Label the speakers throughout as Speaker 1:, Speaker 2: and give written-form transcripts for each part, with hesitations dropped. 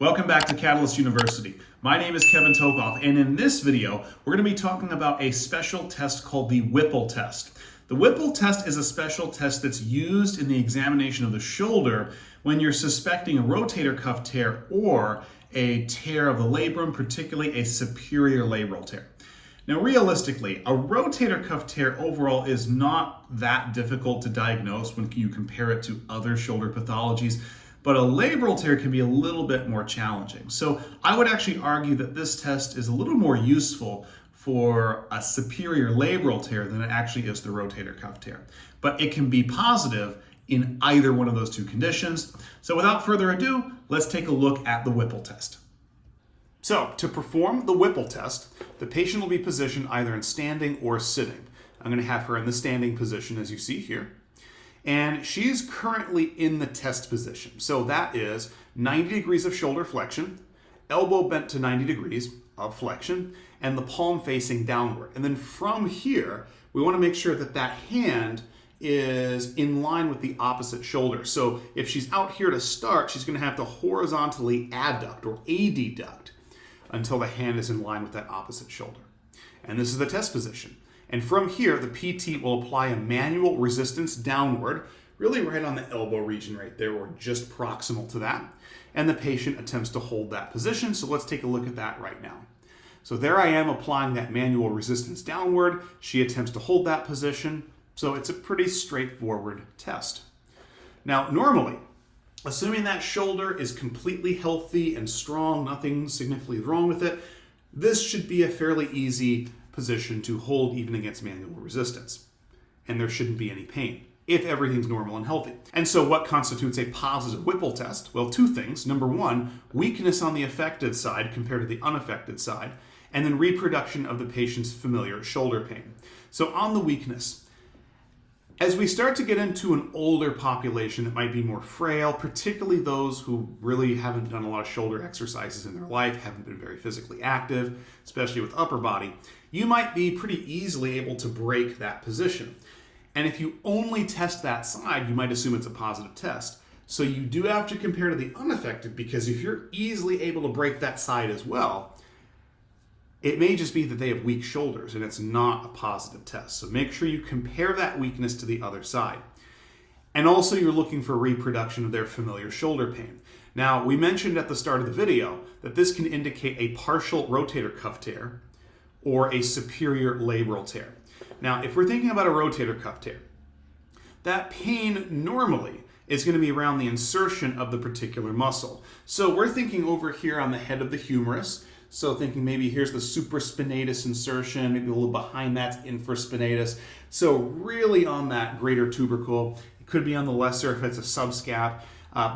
Speaker 1: Welcome back to Catalyst University. My name is Kevin Tokoph, and in this video, we're going to be talking about a special test called the Whipple test. The Whipple test is a special test that's used in the examination of the shoulder when you're suspecting a rotator cuff tear or a tear of the labrum, particularly a superior labral tear. Now, realistically, a rotator cuff tear overall is not that difficult to diagnose when you compare it to other shoulder pathologies, but a labral tear can be a little bit more challenging. So I would actually argue that this test is a little more useful for a superior labral tear than it actually is the rotator cuff tear. But it can be positive in either one of those two conditions. So without further ado, let's take a look at the Whipple test. So to perform the Whipple test, the patient will be positioned either in standing or sitting. I'm going to have her in the standing position as you see here. And she's currently in the test position. So that is 90 degrees of shoulder flexion, elbow bent to 90 degrees of flexion, and the palm facing downward. And then from here, we want to make sure that that hand is in line with the opposite shoulder. So if she's out here to start, she's going to have to horizontally adduct or adduct until the hand is in line with that opposite shoulder. And this is the test position. And from here, the PT will apply a manual resistance downward, really right on the elbow region right there, or just proximal to that. And the patient attempts to hold that position. So let's take a look at that right now. So there I am applying that manual resistance downward. She attempts to hold that position. So it's a pretty straightforward test. Now, normally, assuming that shoulder is completely healthy and strong, nothing significantly wrong with it, this should be a fairly easy position to hold even against manual resistance. And there shouldn't be any pain if everything's normal and healthy. And so what constitutes a positive Whipple test? Well, two things. Number one, weakness on the affected side compared to the unaffected side, and then reproduction of the patient's familiar shoulder pain. So on the weakness, as we start to get into an older population that might be more frail, particularly those who really haven't done a lot of shoulder exercises in their life, haven't been very physically active, especially with upper body, you might be pretty easily able to break that position. And if you only test that side, you might assume it's a positive test. So you do have to compare to the unaffected, because if you're easily able to break that side as well, it may just be that they have weak shoulders and it's not a positive test. So make sure you compare that weakness to the other side. And also you're looking for reproduction of their familiar shoulder pain. Now, we mentioned at the start of the video that this can indicate a partial rotator cuff tear or a superior labral tear. Now, if we're thinking about a rotator cuff tear, that pain normally is going to be around the insertion of the particular muscle. So we're thinking over here on the head of the humerus. So thinking maybe here's the supraspinatus insertion, maybe a little behind that's infraspinatus. So really on that greater tubercle. It could be on the lesser if it's a subscap.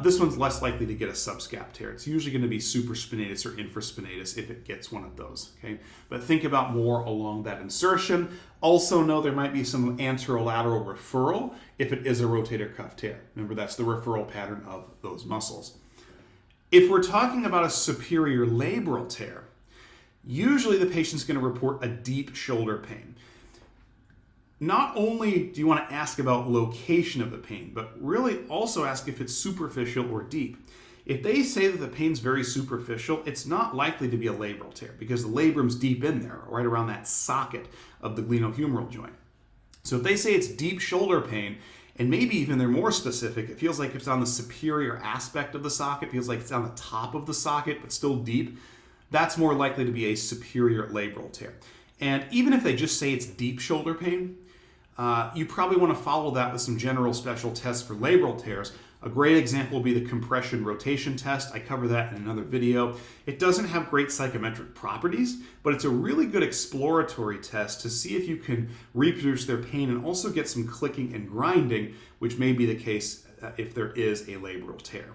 Speaker 1: This one's less likely to get a subscap tear. It's usually going to be supraspinatus or infraspinatus if it gets one of those. Okay, but think about more along that insertion. Also know there might be some anterolateral referral if it is a rotator cuff tear. Remember, that's the referral pattern of those muscles. If we're talking about a superior labral tear, usually the patient's going to report a deep shoulder pain. Not only do you want to ask about location of the pain, but really also ask if it's superficial or deep. If they say that the pain's very superficial, it's not likely to be a labral tear because the labrum's deep in there, right around that socket of the glenohumeral joint. So if they say it's deep shoulder pain, and maybe even they're more specific, it feels like it's on the superior aspect of the socket, feels like it's on the top of the socket, but still deep, that's more likely to be a superior labral tear. And even if they just say it's deep shoulder pain, you probably want to follow that with some general special tests for labral tears. A great example would be the compression rotation test. I cover that in another video. It doesn't have great psychometric properties, but it's a really good exploratory test to see if you can reproduce their pain and also get some clicking and grinding, which may be the case if there is a labral tear.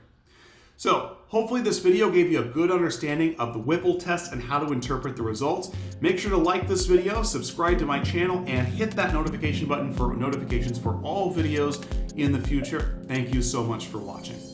Speaker 1: So hopefully this video gave you a good understanding of the Whipple test and how to interpret the results. Make sure to like this video, subscribe to my channel, and hit that notification button for notifications for all videos in the future. Thank you so much for watching.